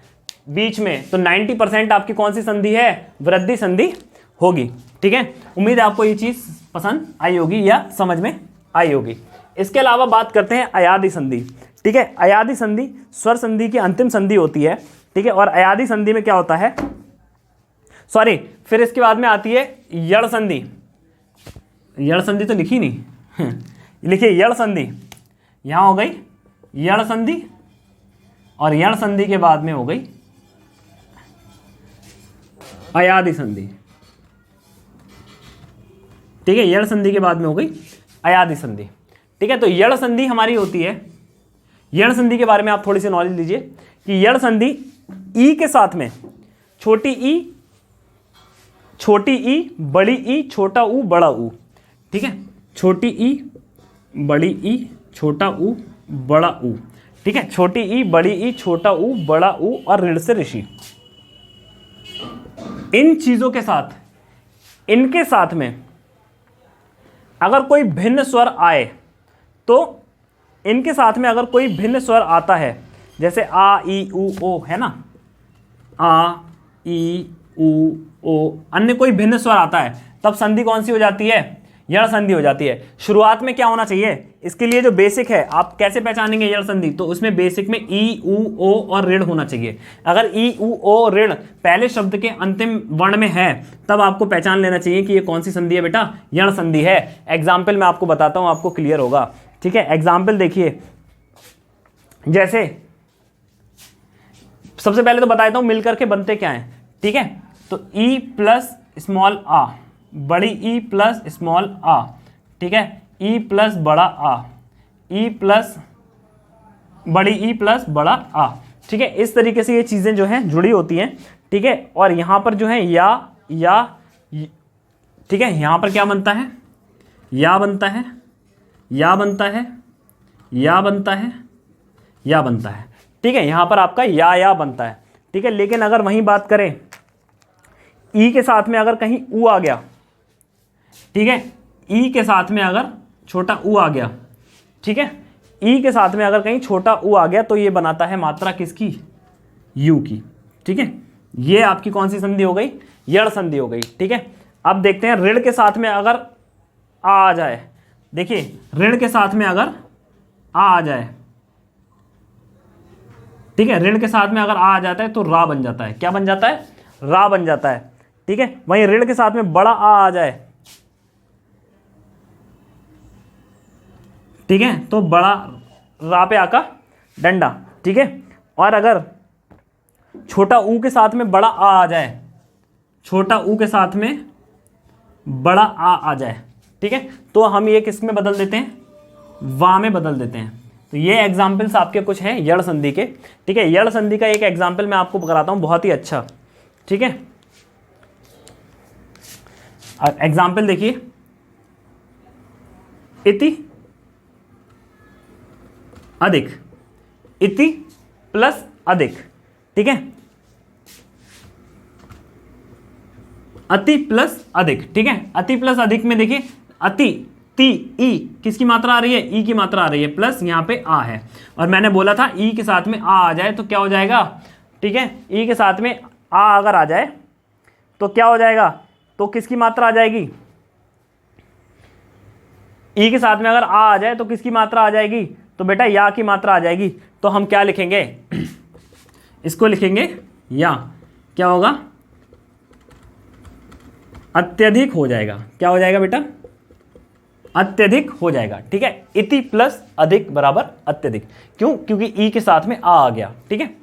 बीच में, तो 90% आपकी कौन सी संधि है, वृद्धि संधि होगी। ठीक है, उम्मीद है आपको ये चीज पसंद आई होगी या समझ में आई होगी। इसके अलावा बात करते हैं अयादि संधि। ठीक है, अयादि संधि स्वर संधि की अंतिम संधि होती है। ठीक है, और अयादि संधि में क्या होता है, सॉरी, फिर इसके बाद में आती है यड़ संधि। यड़ संधि तो लिखी नहीं लिखिए यड़ संधि, यहां हो गई यड़ संधि, और यड़ संधि के बाद में हो गई अयादि संधि। ठीक है, यड़ संधि के बाद में हो गई अयादि संधि। ठीक है, तो यड़ संधि हमारी होती है, यड़ संधि के बारे में आप थोड़ी सी नॉलेज लीजिए कि यड़ संधि ई के साथ में छोटी ई, बड़ी ई, छोटा ऊ, बड़ा ऊ। ठीक है, छोटी ई, बड़ी ई, छोटा ऊ, बड़ा ऊ। ठीक है, छोटी ई, बड़ी ई, छोटा ऊ, बड़ा ऊ और ऋण से ऋषि। इन चीजों के साथ, इनके साथ में अगर कोई भिन्न स्वर आए, तो इनके साथ में अगर कोई भिन्न स्वर आता है, जैसे आ, ई, उ, ओ है ना, आ, ई, उ, ओ, अन्य कोई भिन्न स्वर आता है, तब संधि कौन सी हो जाती है, यड़ संधि हो जाती है। शुरुआत में क्या होना चाहिए, इसके लिए जो बेसिक है, आप कैसे पहचानेंगे यड़ संधि, तो उसमें बेसिक में ई, उ, ओ और ऋण होना चाहिए। अगर ई, उ, ओ, ऋण पहले शब्द के अंतिम वर्ण में है, तब आपको पहचान लेना चाहिए कि ये कौन सी संधि है बेटा, यड़ संधि है। एग्जाम्पल मैं आपको बताता हूं, आपको क्लियर होगा। ठीक है, एग्जाम्पल देखिए, जैसे सबसे पहले तो बता देता हूं मिलकर के बनते क्या है। ठीक है, तो ई प्लस स्मॉल आ, बड़ी ई प्लस स्मॉल आ। ठीक है, ई प्लस बड़ा आ, ई प्लस बड़ी ई प्लस बड़ा आ। ठीक है, इस तरीके से ये चीजें जो हैं जुड़ी होती हैं। ठीक है, और यहां पर जो है या, ठीक है, यहां पर क्या बनता है, या बनता है, या बनता है, या बनता है, या बनता है। ठीक है, यहां पर आपका या बनता है। ठीक है, लेकिन अगर वहीं बात करें ई के साथ में अगर कहीं ऊ आ गया, ठीक है, ई के साथ में अगर छोटा ऊ आ गया, ठीक है, ई के साथ में अगर कहीं छोटा ऊ आ गया, तो ये बनाता है मात्रा किसकी, यू की। ठीक है, ये आपकी कौन सी संधि हो गई, यड़ संधि हो गई। ठीक है, अब देखते हैं ऋण के साथ में अगर आ जाए। देखिए, ऋण के साथ में अगर आ जाए, ठीक है, ऋण के साथ में अगर आ जाता है तो रा बन जाता है। क्या बन जाता है, रा बन जाता है। ठीक है, वहीं ऋण के साथ में बड़ा आ जाए, ठीक है, तो बड़ा रा पे आका डंडा। ठीक है, और अगर छोटा ऊ के साथ में बड़ा आ जाए, छोटा ऊ के साथ में बड़ा आ जाए, ठीक है, तो हम ये किस में बदल देते हैं, वा में बदल देते हैं। तो ये एग्जाम्पल्स आपके कुछ हैं यड़ संधि के। ठीक है, यड़ संधि का एक एग्जाम्पल मैं आपको कराता हूं, बहुत ही अच्छा। ठीक है, एग्जाम्पल देखिए, इति अधिक, इति प्लस अधिक। ठीक है, अति प्लस अधिक। ठीक है, अति प्लस अधिक में देखिए, अति, ती, ई किसकी मात्रा आ रही है, ई की मात्रा आ रही है, प्लस यहाँ पे आ है, और मैंने बोला था ई के साथ में आ जाए तो क्या हो जाएगा। ठीक है, ई के साथ में आ अगर आ जाए तो क्या हो जाएगा, तो किसकी मात्रा आ जाएगी, ई के साथ में अगर आ जाए तो किसकी मात्रा आ जाएगी, तो बेटा या की मात्रा आ जाएगी। तो हम क्या लिखेंगे, इसको लिखेंगे या, क्या होगा, अत्यधिक हो जाएगा। क्या हो जाएगा बेटा, अत्यधिक हो जाएगा। ठीक है, इति प्लस अधिक बराबर अत्यधिक। क्यों, क्योंकि ई के साथ में आ गया। ठीक है,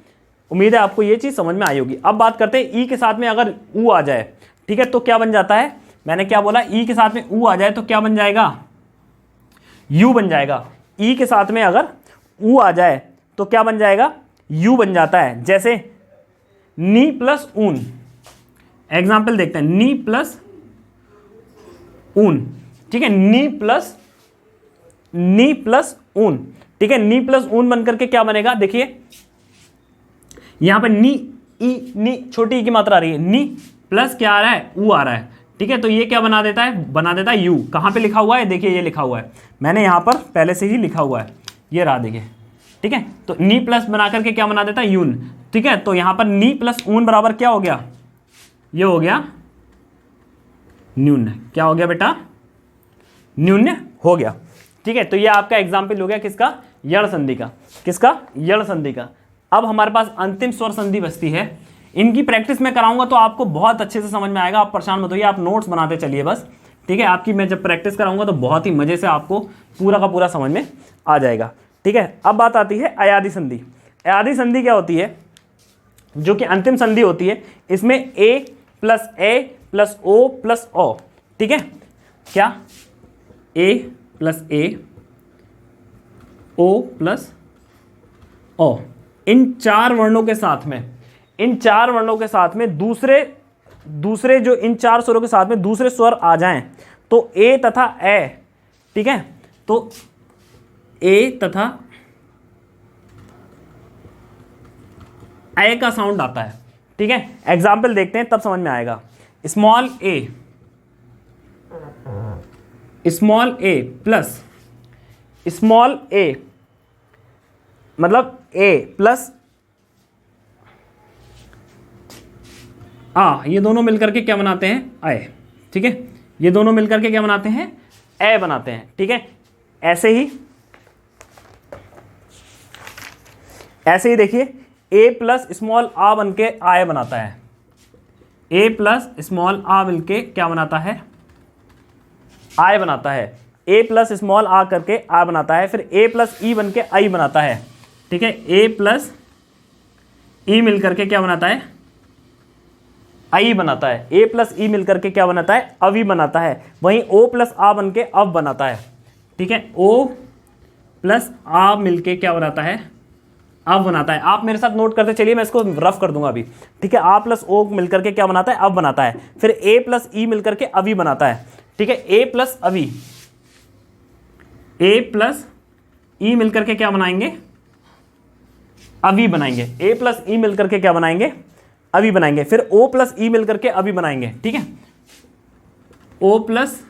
उम्मीद है आपको ये चीज़ समझ में आई होगी। अब बात करते हैं ई के साथ में अगर ऊ आ जाए, ठीक है, तो क्या बन जाता है, मैंने क्या बोला, ई के साथ में ऊ आ जाए तो क्या बन जाएगा, यू बन जाएगा। ई के साथ में अगर ऊ आ जाए तो क्या बन जाएगा, यू बन जाता है। जैसे नी प्लस ऊन, एग्जाम्पल देखते हैं, नी प्लस ऊन, ठीक है, नी प्लस ऊन, ठीक है, नी प्लस ऊन बन करके क्या बनेगा, देखिए यहां पर नी, ई, नी छोटी ई की मात्रा आ रही है, नी प्लस क्या आ रहा है, ऊ आ रहा है, ठीक है, तो ये क्या बना देता है यू। कहां पे लिखा हुआ है, देखिए ये लिखा हुआ है, मैंने यहां पर पहले से ही लिखा हुआ है, ये रहा देखिए, ठीक है, तो नी प्लस बना करके क्या बना देता है, यून, ठीक है, तो यहां पर नी प्लस ऊन बराबर क्या हो गया, ये हो गया न्यून। क्या हो गया बेटा, न्यून हो गया, ठीक है। तो ये आपका एग्जाम्पल हो गया किसका, यण संधि का, किसका, यण संधि का। अब हमारे पास अंतिम स्वर संधि बचती है, इनकी प्रैक्टिस मैं कराऊंगा तो आपको बहुत अच्छे से समझ में आएगा, आप परेशान मत होइए, आप नोट्स बनाते चलिए बस, ठीक है, आपकी मैं जब प्रैक्टिस कराऊंगा तो बहुत ही मजे से आपको पूरा का पूरा समझ में आ जाएगा, ठीक है। अब बात आती है अयादि संधि। अयादि संधि क्या होती है, जो कि अंतिम संधि होती है, इसमें ए प्लस ओ प्लस ओ, ठीक है, क्या, ए प्लस ए, ओ प्लस ओ, इन चार वर्णों के साथ में दूसरे जो इन चार स्वरों के साथ में दूसरे स्वर आ जाएं तो ए तथा ए, ठीक है, तो ए तथा ए का साउंड आता है, ठीक है। एग्जाम्पल देखते हैं तब समझ में आएगा। स्मॉल ए प्लस स्मॉल ए, मतलब ए प्लस ये दोनों मिलकर के क्या बनाते हैं, आए, ठीक है, ये दोनों मिलकर के क्या बनाते हैं, ए बनाते हैं, ठीक है। ऐसे ही देखिए, ए प्लस स्मॉल आ बन के आय बनाता है, ए प्लस स्मॉल आ मिलके क्या बनाता है, आय बनाता है, ए प्लस स्मॉल आ करके आ बनाता है, फिर ए प्लस ई बन के आई बनाता है, ठीक है, ए प्लस ई मिलकर के क्या बनाता है, आई बनाता है, ए प्लस ई मिलकर के क्या बनाता है, अवी बनाता है। वहीं ओ प्लस आ बन के अब बनाता है, ठीक है, ओ प्लस आ मिलके क्या बनाता है, अब बनाता है। आप मेरे साथ नोट करते चलिए, मैं इसको रफ कर दूंगा अभी, ठीक है। आ प्लस ओ मिलकर के क्या बनाता है, अब बनाता है, फिर ए प्लस ई मिलकर के अवी बनाता है, ठीक है, ए प्लस अवी, ए प्लस ई मिलकर के क्या बनाएंगे, अभी बनाएंगे, ए प्लस ई मिलकर के क्या बनाएंगे, अभी बनाएंगे, फिर ओ प्लस ई मिलकर के अभी बनाएंगे, ठीक है, ओ प्लस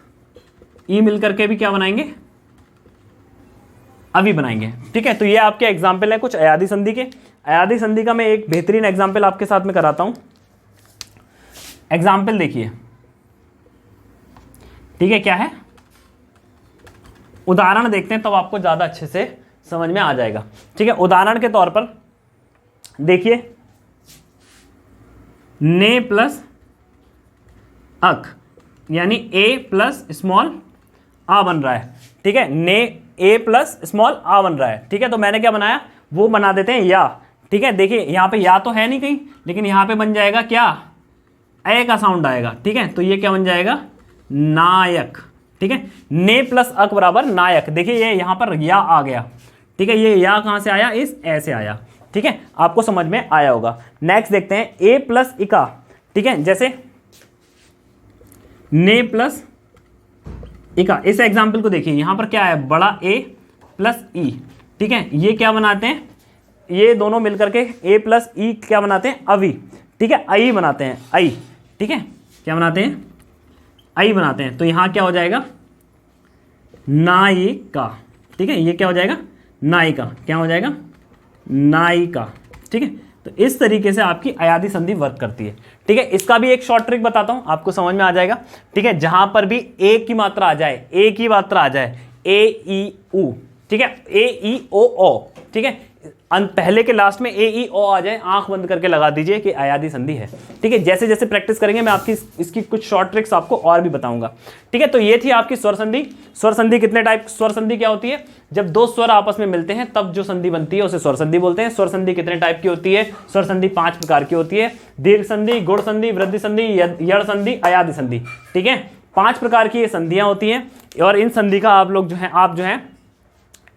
ई मिलकर के भी क्या बनाएंगे, अभी बनाएंगे, ठीक है। तो ये आपके एग्जाम्पल है कुछ अयादि संधि के। अयादि संधि का मैं एक बेहतरीन एग्जाम्पल आपके साथ में कराता हूं। एग्जाम्पल देखिए, ठीक है, क्या है, उदाहरण देखते हैं तब आपको ज्यादा अच्छे से समझ में आ जाएगा, ठीक है। उदाहरण के तौर पर देखिए, ने प्लस अक, यानी ए प्लस स्मॉल आ बन रहा है, ठीक है, ने ए प्लस स्मॉल आ बन रहा है, ठीक है। तो मैंने क्या बनाया, वो बना देते हैं या, ठीक है। देखिए यहां पे या तो है नहीं कहीं, लेकिन यहां पे बन जाएगा क्या, ए का साउंड आएगा, ठीक है। तो ये क्या बन जाएगा, नायक, ठीक है, ने प्लस अक बराबर नायक। देखिए ये यहां पर या आ गया, ठीक है, ये या कहां से आया, इस ए से आया, ठीक है, आपको समझ में आया होगा। नेक्स्ट देखते हैं, ए प्लस इका, ठीक है, जैसे ने प्लस इका, इस एग्जाम्पल को देखिए, यहां पर क्या है, बड़ा ए प्लस ई, ठीक है, ये क्या बनाते हैं, ये दोनों मिलकर के ए प्लस ई क्या बनाते हैं, अवी, ठीक है, आई बनाते हैं, आई, ठीक है, क्या बनाते हैं, आई बनाते हैं। तो यहां क्या हो जाएगा, नायिका, ठीक है, ये क्या हो जाएगा, नायिका, क्या हो जाएगा, नायिका, ठीक है। तो इस तरीके से आपकी अयादि संधि वर्क करती है, ठीक है। इसका भी एक शॉर्ट ट्रिक बताता हूं, आपको समझ में आ जाएगा, ठीक है। जहां पर भी ए की मात्रा आ जाए, ए की मात्रा आ जाए, ए ई उ, ठीक है, ए ई ओ ओ, ठीक है, पहले के लास्ट में ए ई ओ आ जाए, आंख बंद करके लगा दीजिए कि अयादी संधि है। ठीक है, जैसे जैसे प्रैक्टिस करेंगे मैं आपकी इसकी कुछ शॉर्ट ट्रिक्स आपको और भी बताऊंगा। ठीक है, तो ये थी आपकी स्वर संधि। स्वर संधि कितने टाइप, स्वर संधि क्या होती है, जब दो स्वर आपस में मिलते हैं तब जो संधि बनती है उसे स्वर संधि बोलते हैं। स्वर संधि कितने टाइप की होती है, स्वर संधि 5 प्रकार की होती है, दीर्घ संधि, गुण संधि, वृद्धि संधि, यड़ संधि, अयादी संधि। ठीक है, 5 प्रकार की ये संधियां होती हैं और इन संधि का आप लोग जो है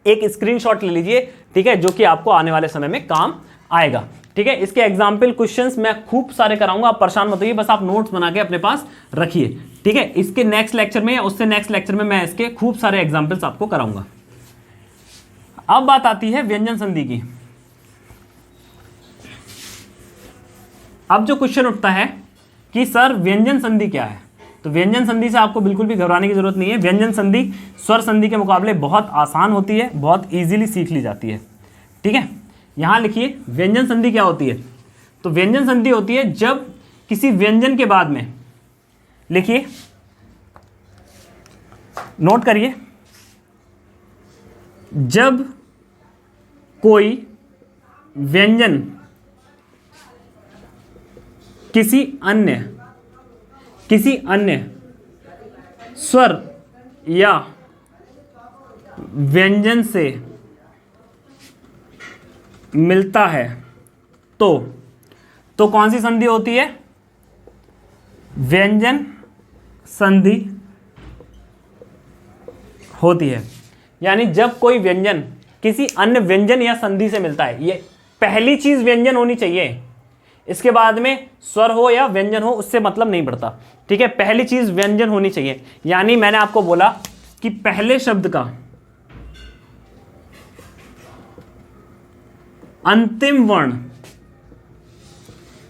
एक स्क्रीनशॉट ले लीजिए। ठीक है, जो कि आपको आने वाले समय में काम आएगा। ठीक है, इसके एग्जाम्पल क्वेश्चंस मैं खूब सारे कराऊंगा, आप परेशान मत होइए, बस आप नोट्स बना के अपने पास रखिए। ठीक है, इसके नेक्स्ट लेक्चर में या उससे नेक्स्ट लेक्चर में मैं इसके खूब सारे एग्जाम्पल्स आपको कराऊंगा। अब बात आती है व्यंजन संधि की। अब जो क्वेश्चन उठता है कि सर व्यंजन संधि क्या है, तो व्यंजन संधि से आपको बिल्कुल भी घबराने की जरूरत नहीं है। व्यंजन संधि स्वर संधि के मुकाबले बहुत आसान होती है, बहुत इजीली सीख ली जाती है। ठीक है, यहां लिखिए व्यंजन संधि क्या होती है। तो व्यंजन संधि होती है जब किसी व्यंजन के बाद में, लिखिए नोट करिए, जब कोई व्यंजन किसी अन्य स्वर या व्यंजन से मिलता है तो कौन सी संधि होती है, व्यंजन संधि होती है। यानी जब कोई व्यंजन किसी अन्य व्यंजन या संधि से मिलता है, ये पहली चीज व्यंजन होनी चाहिए, इसके बाद में स्वर हो या व्यंजन हो उससे मतलब नहीं पड़ता। ठीक है, पहली चीज व्यंजन होनी चाहिए। यानी मैंने आपको बोला कि पहले शब्द का अंतिम वर्ण,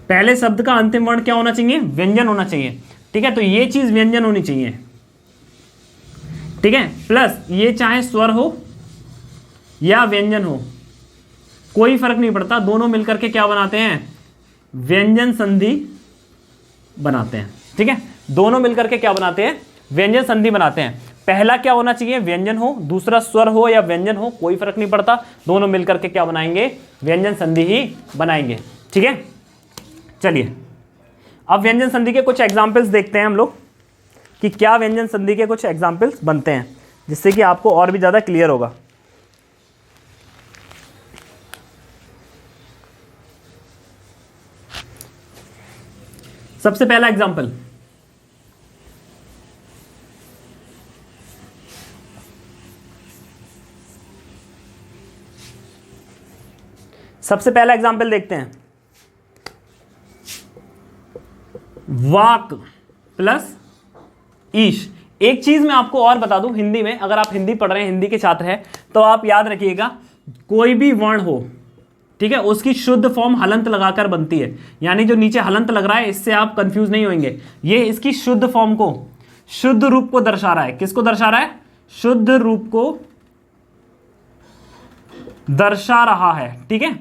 पहले शब्द का अंतिम वर्ण क्या होना चाहिए, व्यंजन होना चाहिए। ठीक है, तो ये चीज व्यंजन होनी चाहिए। ठीक है, प्लस ये चाहे स्वर हो या व्यंजन हो कोई फर्क नहीं पड़ता, दोनों मिलकर के क्या बनाते हैं, व्यंजन संधि बनाते हैं। ठीक है, दोनों मिलकर के क्या बनाते हैं, व्यंजन संधि बनाते हैं। पहला क्या होना चाहिए, व्यंजन हो, दूसरा स्वर हो या व्यंजन हो कोई फर्क नहीं पड़ता, दोनों मिलकर के क्या बनाएंगे, व्यंजन संधि ही बनाएंगे। ठीक है, चलिए अब व्यंजन संधि के कुछ एग्जाम्पल्स देखते हैं हम लोग कि क्या व्यंजन संधि के कुछ एग्जाम्पल्स बनते हैं, जिससे कि आपको और भी ज्यादा क्लियर होगा। सबसे पहला एग्जाम्पल, देखते हैं, वाक प्लस ईश। एक चीज मैं आपको और बता दूं, हिंदी में अगर आप हिंदी पढ़ रहे हैं, हिंदी के छात्र हैं, तो आप याद रखिएगा कोई भी वर्ण हो, ठीक है, उसकी शुद्ध फॉर्म हलंत लगाकर बनती है। यानी जो नीचे हलंत लग रहा है इससे आप कंफ्यूज नहीं होंगे, ये इसकी शुद्ध फॉर्म को, शुद्ध रूप को दर्शा रहा है। किसको दर्शा रहा है, शुद्ध रूप को दर्शा रहा है। ठीक है,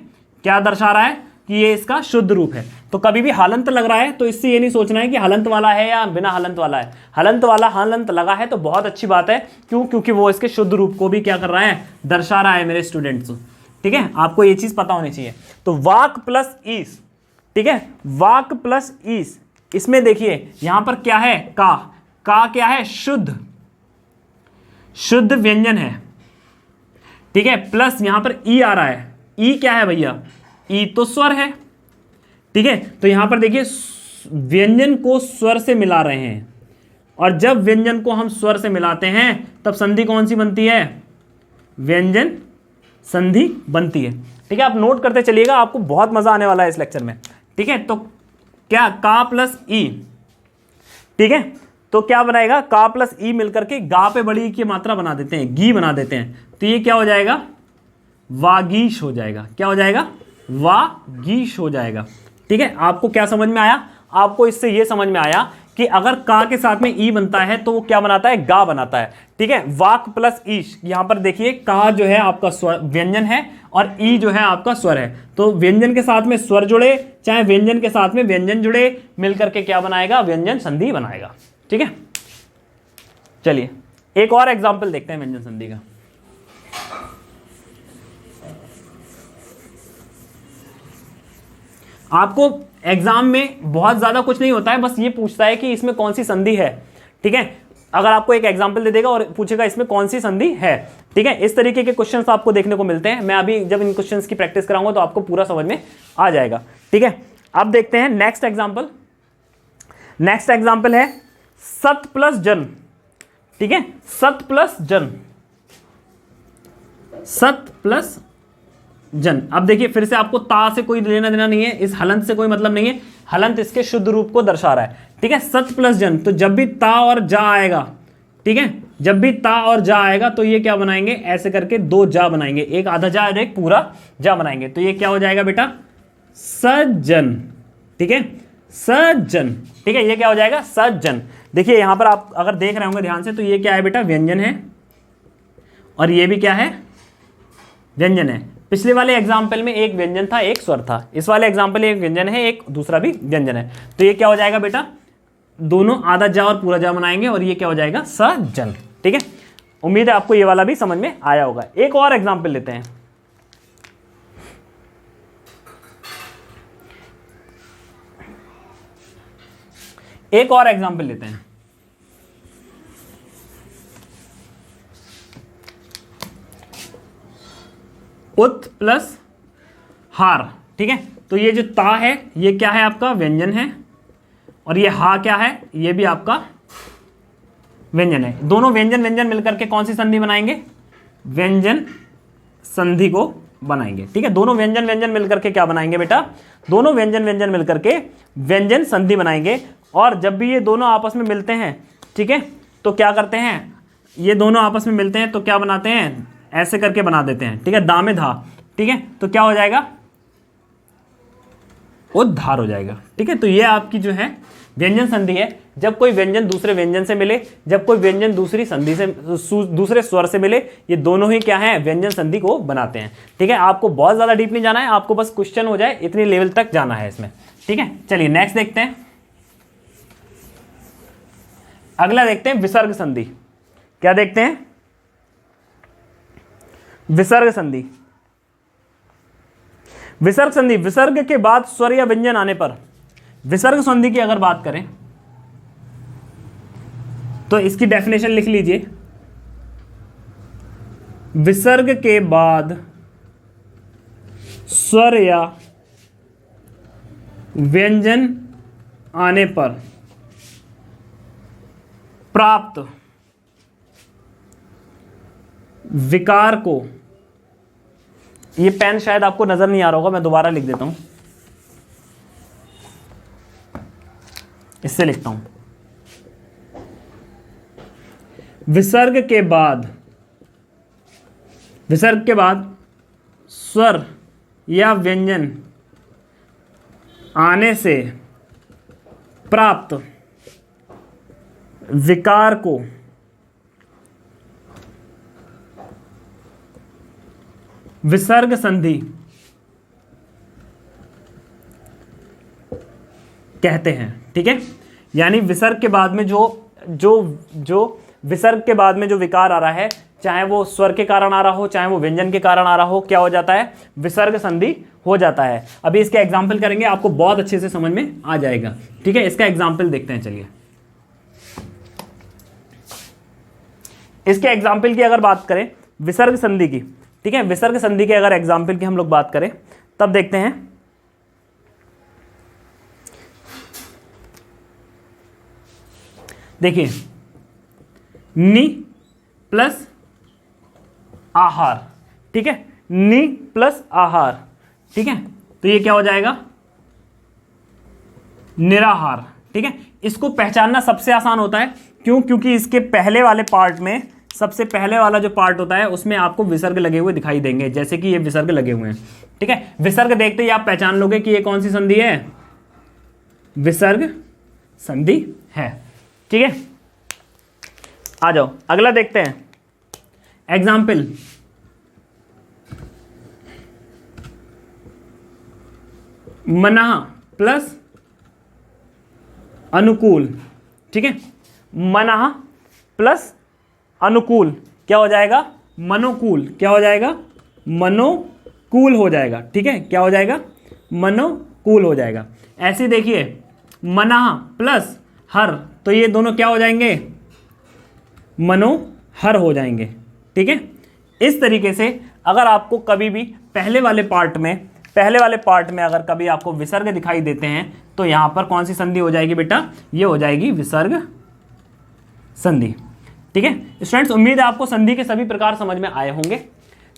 क्या दर्शा रहा है कि ये इसका शुद्ध रूप है। तो कभी भी हलंत लग रहा है तो इससे ये नहीं सोचना है कि हलंत वाला है या बिना हलंत वाला है। हलंत वाला हलंत लगा है तो बहुत अच्छी बात है, क्यों, क्योंकि वो इसके शुद्ध रूप को भी क्या कर रहा है, दर्शा रहा है मेरे स्टूडेंट्स। ठीक है, आपको ये चीज पता होनी चाहिए। तो वाक प्लस ईस, ठीक है, वाक प्लस ईस, इसमें देखिए यहां पर क्या है, का क्या है, शुद्ध व्यंजन है। ठीक है, प्लस यहां पर ई आ रहा है, ई क्या है भैया, ई तो स्वर है। ठीक है, तो यहां पर देखिए व्यंजन को स्वर से मिला रहे हैं, और जब व्यंजन को हम स्वर से मिलाते हैं तब संधि कौन सी बनती है, व्यंजन संधि बनती है। ठीक है, आप नोट करते चलिएगा, आपको बहुत मजा आने वाला है इस लेक्चर में। ठीक है, तो क्या, का प्लस ई, ठीक है, तो क्या बनाएगा, का प्लस ई मिलकर के गा पे बड़ी की मात्रा बना देते हैं, गी बना देते हैं, तो ये क्या हो जाएगा, वागीश हो जाएगा। क्या हो जाएगा, वागीश हो जाएगा। ठीक है, आपको क्या समझ में आया, आपको इससे ये समझ में आया कि अगर का के साथ में ई बनता है तो वो क्या बनाता है, गा बनाता है। ठीक है, वाक प्लस ईश, यहां पर देखिए का जो है आपका स्वर व्यंजन है और ई जो है आपका स्वर है, तो व्यंजन के साथ में स्वर जुड़े चाहे व्यंजन के साथ में व्यंजन जुड़े, मिलकर के क्या बनाएगा, व्यंजन संधि बनाएगा। ठीक है, चलिए एक और एग्जाम्पल देखते हैं व्यंजन संधि का। आपको एग्जाम में बहुत ज्यादा कुछ नहीं होता है, बस ये पूछता है कि इसमें कौन सी संधि है। ठीक है, अगर आपको एक एग्जाम्पल दे देगा और पूछेगा इसमें कौन सी संधि है। ठीक है, इस तरीके के क्वेश्चंस आपको देखने को मिलते हैं। मैं अभी जब इन क्वेश्चंस की प्रैक्टिस कराऊंगा तो आपको पूरा समझ में आ जाएगा। ठीक है, अब देखते हैं नेक्स्ट एग्जाम्पल। नेक्स्ट एग्जाम्पल है सत प्लस जन। ठीक है, सत प्लस जन, सत प्लस जन। अब देखिए फिर से आपको ता से कोई लेना देना नहीं है, इस हलंत से कोई मतलब नहीं है, हलंत इसके शुद्ध रूप को दर्शा रहा है। ठीक है, सत प्लस जन, तो जब भी ता और जा आएगा, ठीक है, जब भी ता और जा आएगा तो ये क्या बनाएंगे, ऐसे करके दो जा बनाएंगे, एक आधा जा और एक पूरा जा बनाएंगे। तो ये क्या हो जाएगा बेटा, सज्जन। ठीक है, सज्जन। ठीक है, ये क्या हो जाएगा, सज्जन। देखिए यहां पर आप अगर देख रहे होंगे ध्यान से, तो ये क्या है बेटा, व्यंजन है, और ये भी क्या है, व्यंजन है। पिछले वाले एग्जाम्पल में एक व्यंजन था एक स्वर था, इस वाले एग्जाम्पल में एक व्यंजन है एक दूसरा भी व्यंजन है। तो ये क्या हो जाएगा बेटा, दोनों आधा जा और पूरा जा बनाएंगे और ये क्या हो जाएगा, सज्जन। ठीक है, उम्मीद है आपको ये वाला भी समझ में आया होगा। एक और एग्जाम्पल लेते हैं। एक और एग्जाम्पल लेते हैं। उत प्लस हार। ठीक है, तो ये जो ता है ये क्या है, आपका व्यंजन है, और ये हा क्या है, ये भी आपका व्यंजन है। दोनों व्यंजन व्यंजन मिलकर के कौन सी संधि बनाएंगे, व्यंजन संधि को बनाएंगे। ठीक है, दोनों व्यंजन व्यंजन मिलकर के क्या बनाएंगे बेटा, दोनों व्यंजन व्यंजन मिलकर के व्यंजन संधि बनाएंगे। और जब भी ये दोनों आपस में मिलते हैं, ठीक है, तो क्या करते हैं, ये दोनों आपस में मिलते हैं तो क्या बनाते हैं, ऐसे करके बना देते हैं। ठीक है, दा में धा। ठीक है, तो क्या हो जाएगा, उद्धार हो जाएगा। ठीक है, तो ये आपकी जो है व्यंजन संधि है। जब कोई व्यंजन दूसरे व्यंजन से मिले, जब कोई व्यंजन दूसरी संधि से, दूसरे स्वर से मिले, ये दोनों ही क्या है, व्यंजन संधि को बनाते हैं। ठीक है, आपको बहुत ज्यादा डीप नहीं जाना है, आपको बस क्वेश्चन हो जाए इतनी लेवल तक जाना है इसमें। ठीक है, चलिए नेक्स्ट देखते हैं। अगला देखते हैं विसर्ग संधि। क्या देखते हैं, विसर्ग संधि। विसर्ग संधि, विसर्ग के बाद स्वर या व्यंजन आने पर, विसर्ग संधि की अगर बात करें तो इसकी डेफिनेशन लिख लीजिए। विसर्ग के बाद स्वर या व्यंजन आने पर प्राप्त विकार को, ये पेन शायद आपको नजर नहीं आ रहा होगा, मैं दोबारा लिख देता हूं, इससे लिखता हूं। विसर्ग के बाद, विसर्ग के बाद स्वर या व्यंजन आने से प्राप्त विकार को विसर्ग संधि कहते हैं। ठीक है, यानी विसर्ग के बाद में जो विसर्ग के बाद में जो विकार आ रहा है, चाहे वो स्वर के कारण आ रहा हो, चाहे वो व्यंजन के कारण आ रहा हो, क्या हो जाता है, विसर्ग संधि हो जाता है। अभी इसके एग्जाम्पल करेंगे, आपको बहुत अच्छे से समझ में आ जाएगा। ठीक है, इसका एग्जाम्पल देखते हैं। चलिए, इसके एग्जाम्पल की अगर बात करें विसर्ग संधि की, ठीक है, विसर्ग संधि के अगर एग्जाम्पल की हम लोग बात करें तब देखते हैं। देखिए, नि प्लस आहार। ठीक है, नि प्लस आहार। ठीक है, तो ये क्या हो जाएगा, निराहार। ठीक है, इसको पहचानना सबसे आसान होता है। क्यों, क्योंकि इसके पहले वाले पार्ट में, सबसे पहले वाला जो पार्ट होता है उसमें आपको विसर्ग लगे हुए दिखाई देंगे, जैसे कि ये विसर्ग लगे हुए हैं। ठीक है, विसर्ग देखते ही आप पहचान लोगे कि ये कौन सी संधि है, विसर्ग संधि है। ठीक है, आ जाओ अगला देखते हैं एग्जाम्पल। मना प्लस अनुकूल। ठीक है, मना प्लस अनुकूल क्या हो जाएगा, मनोकूल। क्या हो जाएगा, मनोकूल हो जाएगा। ठीक है, क्या हो जाएगा, मनोकूल कूल हो जाएगा। ऐसे ही देखिए मनाह प्लस हर, तो ये दोनों क्या हो जाएंगे, मनोहर हो जाएंगे। ठीक है, इस तरीके से अगर आपको कभी भी पहले वाले पार्ट में अगर कभी आपको विसर्ग दिखाई देते हैं तो यहां पर कौन सी संधि हो जाएगी बेटा, ये हो जाएगी विसर्ग संधि। ठीक है स्टूडेंट्स, उम्मीद है आपको संधि के सभी प्रकार समझ में आए होंगे।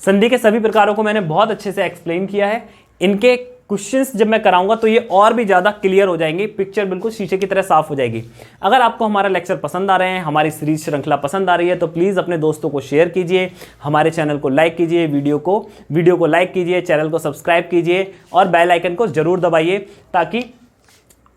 संधि के सभी प्रकारों को मैंने बहुत अच्छे से एक्सप्लेन किया है। इनके क्वेश्चंस जब मैं कराऊंगा तो ये और भी ज़्यादा क्लियर हो जाएंगे, पिक्चर बिल्कुल शीशे की तरह साफ हो जाएगी। अगर आपको हमारा लेक्चर पसंद आ रहे हैं, हमारी सीरीज श्रृंखला पसंद आ रही है तो प्लीज़ अपने दोस्तों को शेयर कीजिए, हमारे चैनल को लाइक कीजिए, वीडियो को लाइक कीजिए, चैनल को सब्सक्राइब कीजिए और बेल आइकन को जरूर दबाइए ताकि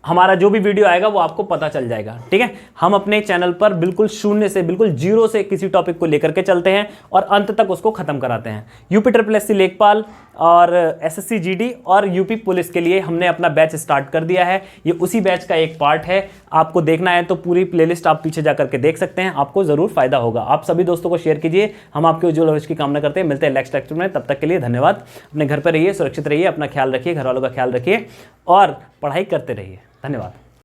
हमारा जो भी वीडियो आएगा वो आपको पता चल जाएगा। ठीक है, हम अपने चैनल पर बिल्कुल शून्य से, बिल्कुल जीरो से किसी टॉपिक को लेकर के चलते हैं और अंत तक उसको खत्म कराते हैं। यूपी लेखपाल और एसएससी जीडी और यूपी पुलिस के लिए हमने अपना बैच स्टार्ट कर दिया है। ये उसी बैच का एक पार्ट है। आपको देखना है तो पूरी प्लेलिस्ट आप पीछे जाकर के देख सकते हैं, आपको जरूर फायदा होगा। आप सभी दोस्तों को शेयर कीजिए। हम आपके उज्जवल भविष्य की कामना करते हैं। मिलते हैं नेक्स्ट लेक्चर में, तब तक के लिए धन्यवाद। अपने घर पर रहिए, सुरक्षित रहिए, अपना ख्याल रखिए, घर वालों का ख्याल रखिए और पढ़ाई करते रहिए। धन्यवाद।